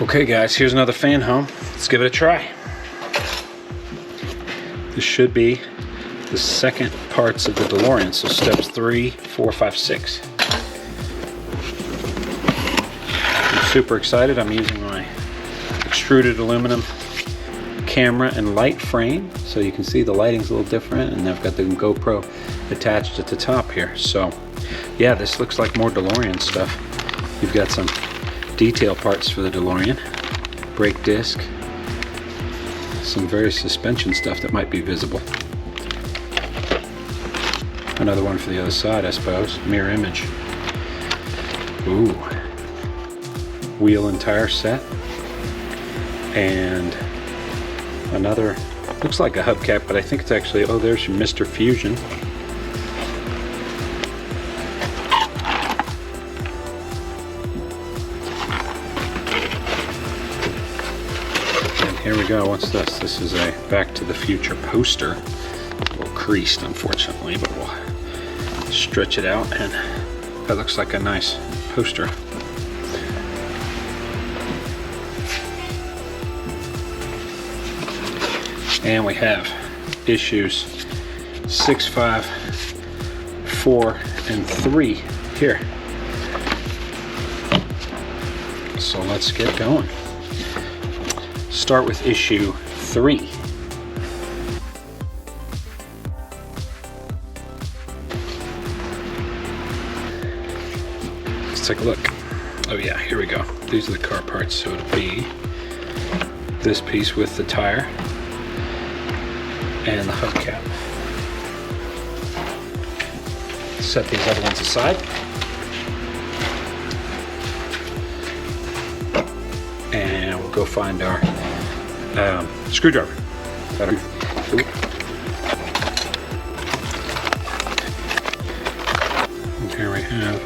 Okay guys, here's another FanHome. Let's give it a try. This should be the second parts of the DeLorean, so steps 3, 4, 5, 6. I'm super excited. I'm using my extruded aluminum camera and light frame, so you can see the lighting's a little different, and I've got the GoPro attached at the top here. So yeah, this looks like more DeLorean stuff. You've got some detail parts for the DeLorean, brake disc, some various suspension stuff that might be visible. Another one for the other side, I suppose. Mirror image. Ooh. Wheel and tire set. And another, looks like a hubcap, but I think it's actually, oh, there's your Mr. Fusion. Here we go. What's this? This is a Back to the Future poster. A little creased, unfortunately, but we'll stretch it out, and that looks like a nice poster. And we have issues 6, 5, 4, and 3 here. So let's get going. Start with issue 3. Let's take a look. Oh yeah, here we go. These are the car parts. So it'll be this piece with the tire and the hubcap. Set these other ones aside. And we'll go find our screwdriver. And here we have,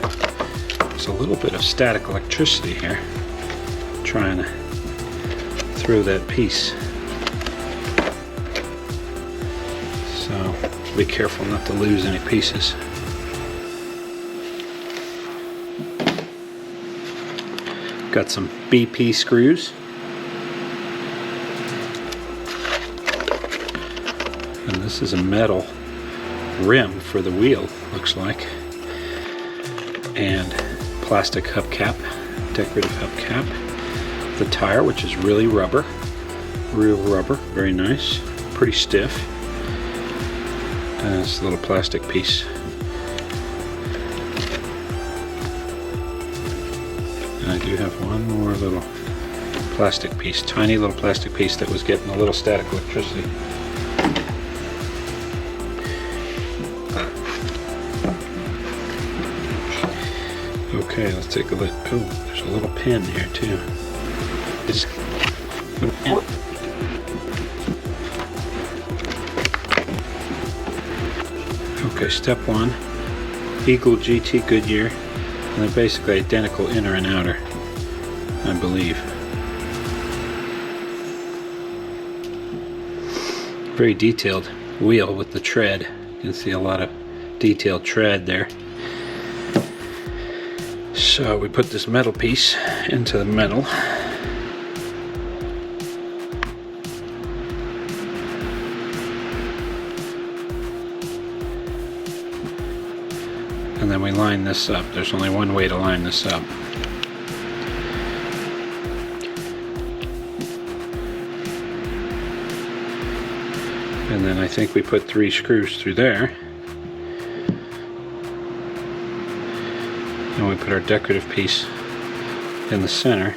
there's a little bit of static electricity here, trying to throw that piece. So be careful not to lose any pieces. Got some BP screws. And this is a metal rim for the wheel, looks like. And plastic hubcap, decorative hubcap. The tire, which is really rubber, real rubber, very nice, pretty stiff. And this little plastic piece. And I do have one more little plastic piece, tiny little plastic piece that was getting a little static electricity. Okay, let's take a look. Oh, there's a little pin here too. Okay, step 1, Eagle GT Goodyear. And they're basically identical inner and outer, I believe. Very detailed wheel with the tread. You can see a lot of detailed tread there. So we put this metal piece into the metal. And then we line this up. There's only one way to line this up. And then I think we put 3 screws through there. And we put our decorative piece in the center.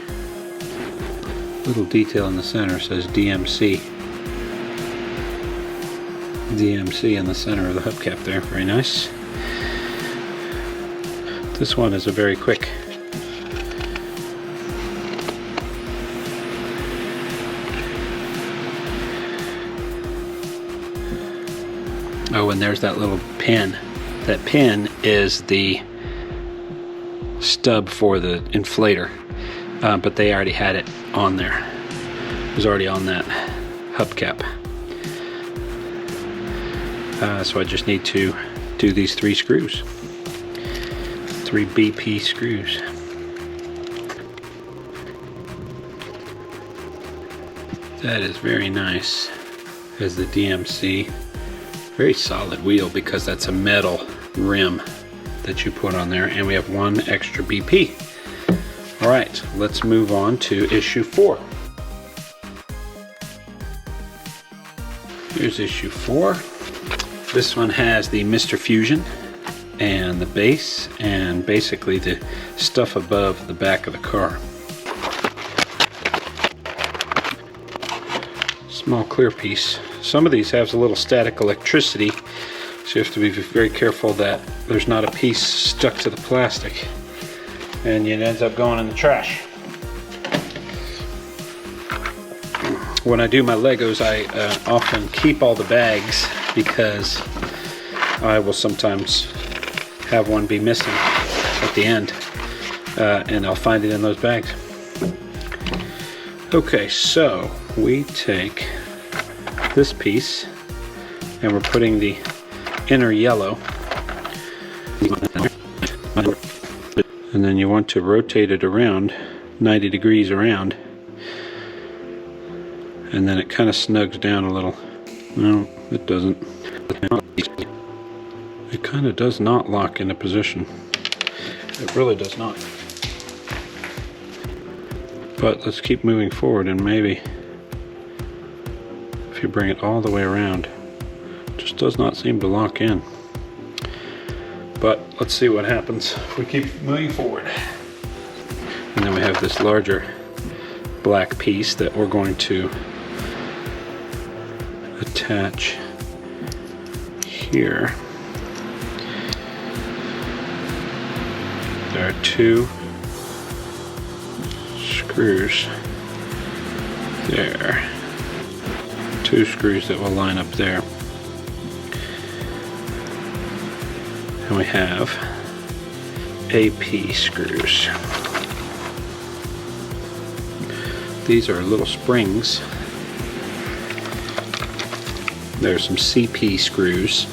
Little detail in the center says DMC. DMC in the center of the hubcap there. Very nice. This one is a very quick oh, and there's that little pin. That pin is the stub for the inflator. but they already had it on there. It was already on that hubcap. So I just need to do these 3 screws. 3 BP screws. That is very nice as the DMC. Very solid wheel because that's a metal rim that you put on there, and we have 1 extra BP. All right, let's move on to issue 4. Here's issue 4. This one has the Mr. Fusion and the base and basically the stuff above the back of the car. Small clear piece. Some of these have a little static electricity, so you have to be very careful that there's not a piece stuck to the plastic and it ends up going in the trash. When I do my Legos, I often keep all the bags because I will sometimes have one be missing at the end, and I'll find it in those bags. Okay, so we take this piece and we're putting the inner yellow, and then you want to rotate it around 90 degrees around, and then it kind of snugs down a little. No, it doesn't. It kind of does not lock into position. It really does not. But let's keep moving forward, and maybe if you bring it all the way around, it just does not seem to lock in. But let's see what happens if we keep moving forward. And then we have this larger black piece that we're going to attach here. There are 2 screws there. 2 screws that will line up there. And we have AP screws. These are little springs. There's some CP screws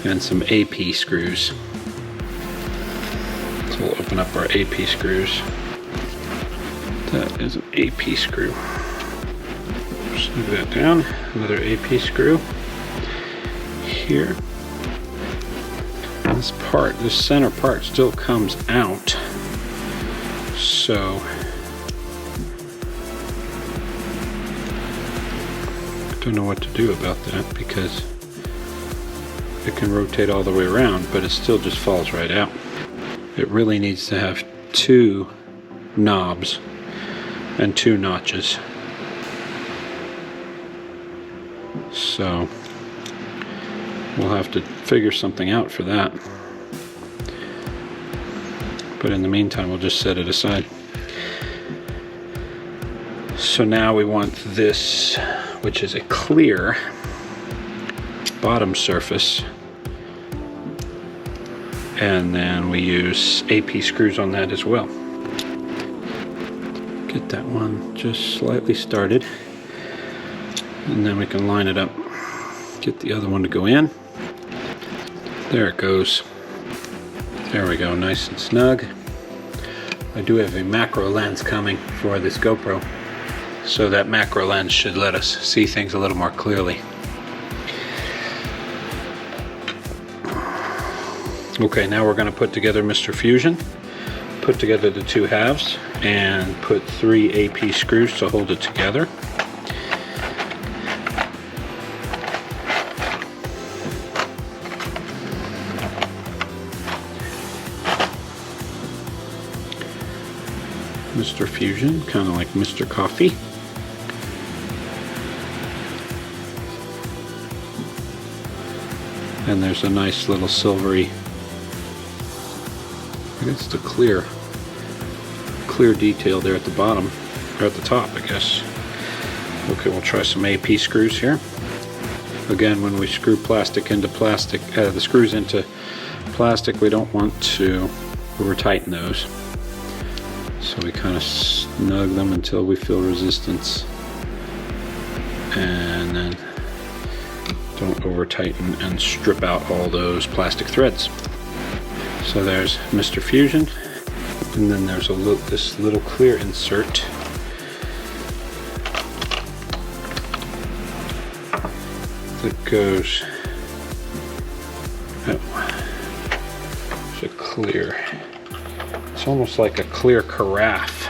and some AP screws. So we'll open up our AP screws. That is an AP screw. Snug that down. Another AP screw here. This part, this center part still comes out. So I don't know what to do about that because it can rotate all the way around, but it still just falls right out. It really needs to have 2 knobs and 2 notches. So we'll have to figure something out for that. But in the meantime, we'll just set it aside. So now we want this, which is a clear bottom surface, and then we use AP screws on that as well. Get that one just slightly started, and then we can line it up. Get the other one to go in. There it goes. There we go, nice and snug. I do have a macro lens coming for this GoPro, so that macro lens should let us see things a little more clearly. Okay, now we're going to put together Mr. Fusion, put together the 2 halves, and put 3 AP screws to hold it together. Mr. Fusion, kind of like Mr. Coffee. And there's a nice little silvery, I guess it's a clear detail there at the bottom, or at the top, I guess. Okay, we'll try some AP screws here. Again, when we screw plastic into plastic, the screws into plastic, we don't want to over tighten those. So we kind of snug them until we feel resistance, and then don't over tighten and strip out all those plastic threads. So there's Mr. Fusion, and then there's this little clear insert that goes, it's a clear, it's almost like a clear carafe,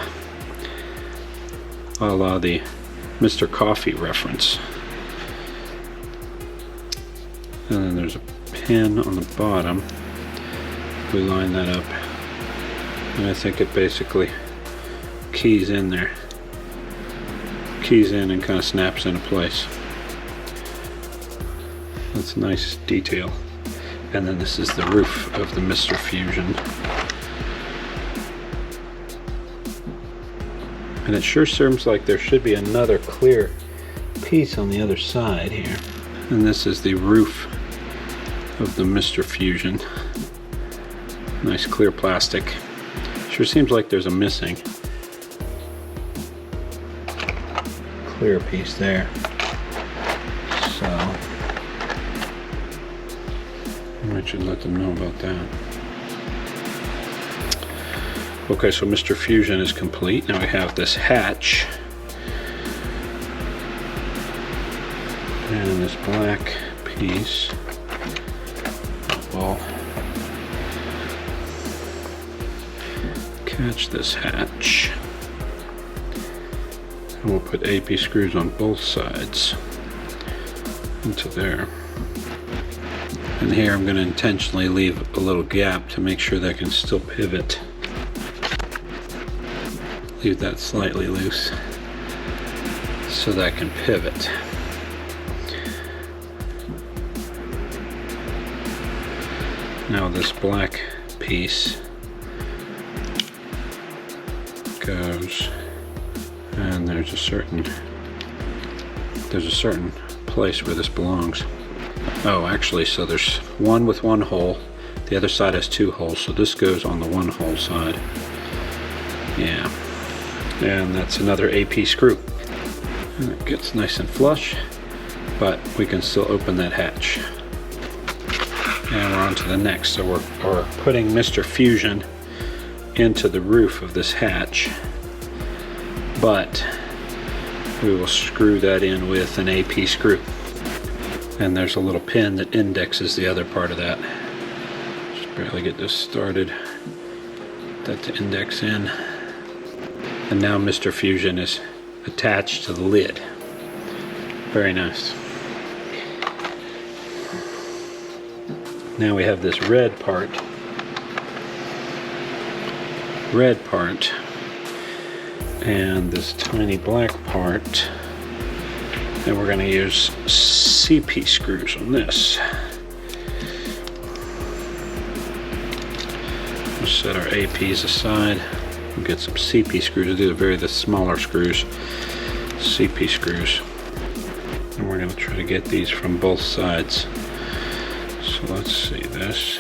a la the Mr. Coffee reference. And then there's a pin on the bottom. We line that up, and I think it basically keys in there, keys in and kind of snaps into place. That's a nice detail. And then this is the roof of the Mr. Fusion. And it sure seems like there should be another clear piece on the other side here. And this is the roof of the Mr. Fusion. Nice clear plastic. Sure seems like there's a missing clear piece there. So I should let them know about that. Okay, so Mr. Fusion is complete. Now we have this hatch and this black piece. We'll catch this hatch, and we'll put AP screws on both sides into there. And here I'm going to intentionally leave a little gap to make sure that I can still pivot. Leave that slightly loose so that I can pivot. Now this black piece goes, and there's a certain place where this belongs. Oh, actually, so there's one with one hole, the other side has two holes, so this goes on the one hole side. Yeah, and that's another AP screw. And it gets nice and flush, but we can still open that hatch. And we're on to the next. So we're putting Mr. Fusion into the roof of this hatch, but we will screw that in with an AP screw. And there's a little pin that indexes the other part of that. Just barely get this started. That to index in. And now Mr. Fusion is attached to the lid. Very nice. Now we have this red part, and this tiny black part, and we're going to use CP screws on this. We'll set our APs aside. We'll get some CP screws. These are the smaller screws, CP screws, and we're going to try to get these from both sides. So let's see this.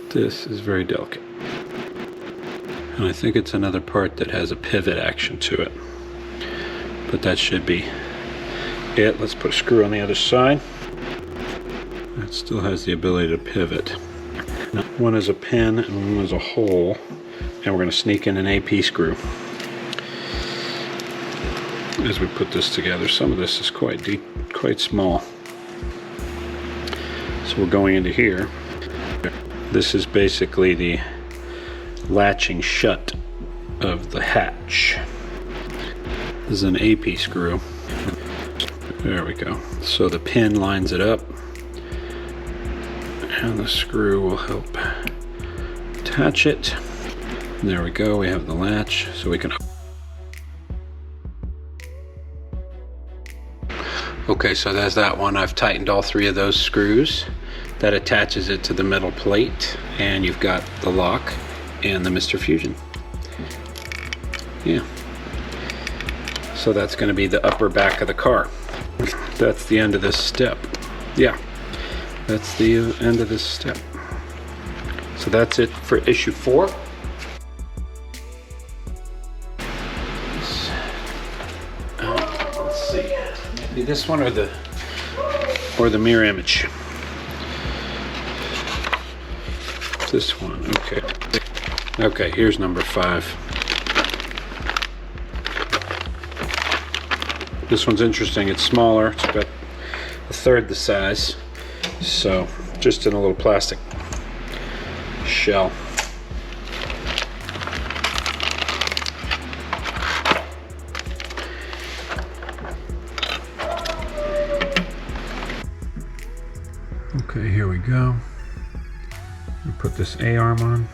This is very delicate. And I think it's another part that has a pivot action to it. But that should be it. Let's put a screw on the other side. It still has the ability to pivot. Now, one is a pin and one is a hole. And we're going to sneak in an AP screw as we put this together. Some of this is quite deep, quite small. So we're going into here. This is basically the latching shut of the hatch. This is an AP screw. There we go. So the pin lines it up, and the screw will help attach it. There we go. We have the latch, so we can. Okay, so there's that one. I've tightened all three of those screws. That attaches it to the metal plate, and you've got the lock and the Mr. Fusion. Yeah. So that's going to be the upper back of the car. That's the end of this step. Yeah, that's the end of this step. So that's it for issue 4. Let's see, maybe this one or the mirror image. This one, okay. Okay, here's number 5. This one's interesting. It's smaller. It's about a third the size. So, just in a little plastic shell. Okay, here we go. We put this A-arm on.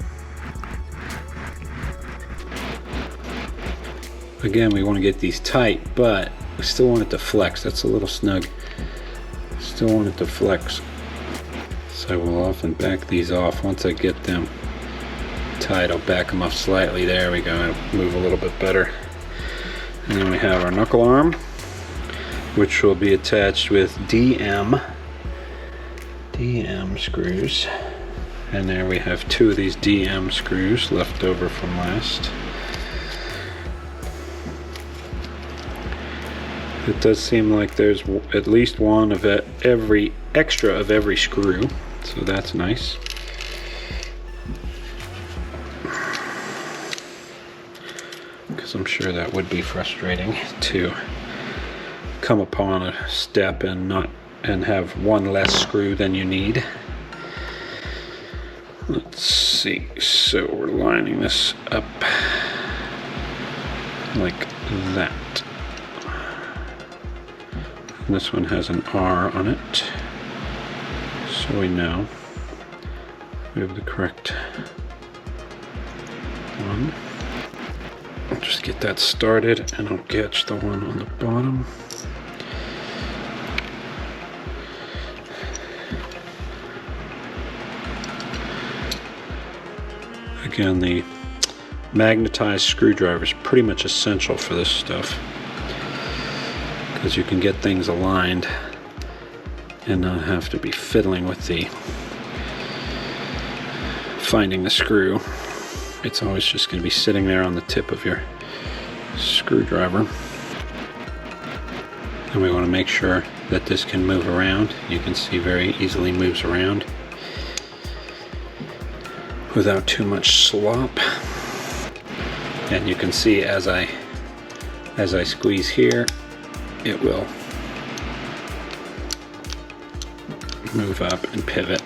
Again, we want to get these tight, but we still want it to flex. That's a little snug. Still want it to flex. So I will often back these off. Once I get them tight, I'll back them off slightly. There we go. It'll move a little bit better. And then we have our knuckle arm, which will be attached with DM screws. And there we have 2 of these DM screws left over from last. It does seem like there's at least one of every extra of every screw, so that's nice. Because I'm sure that would be frustrating to come upon a step and have one less screw than you need. Let's see, so we're lining this up like that. And this one has an R on it, so we know we have the correct one. I'll just get that started and I'll catch the one on the bottom. Again, the magnetized screwdriver is pretty much essential for this stuff, because you can get things aligned and not have to be fiddling with finding the screw. It's always just going to be sitting there on the tip of your screwdriver. And we want to make sure that this can move around. You can see very easily moves around without too much slop. And you can see as I squeeze here, it will move up and pivot.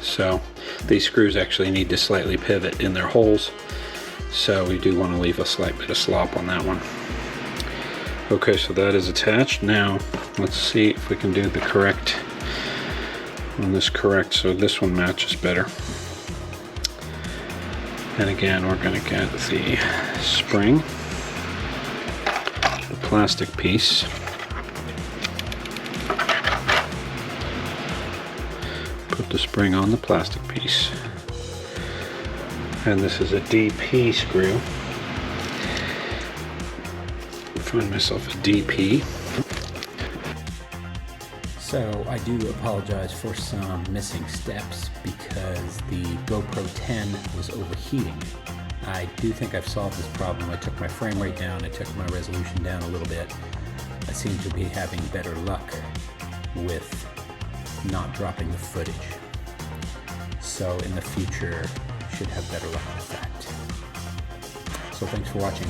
So these screws actually need to slightly pivot in their holes, so we do want to leave a slight bit of slop on that one. Okay, so that is attached. Now let's see if we can do the correct on this correct, so this one matches better. And again, we're going to get the spring, the plastic piece, put the spring on the plastic piece, and this is a DP screw. Find myself a DP. So I do apologize for some missing steps because the GoPro 10 was overheating. I do think I've solved this problem. I took my frame rate down, I took my resolution down a little bit. I seem to be having better luck with not dropping the footage. So in the future, should have better luck with that. So thanks for watching.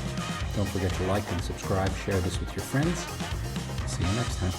Don't forget to like and subscribe, share this with your friends. See you next time.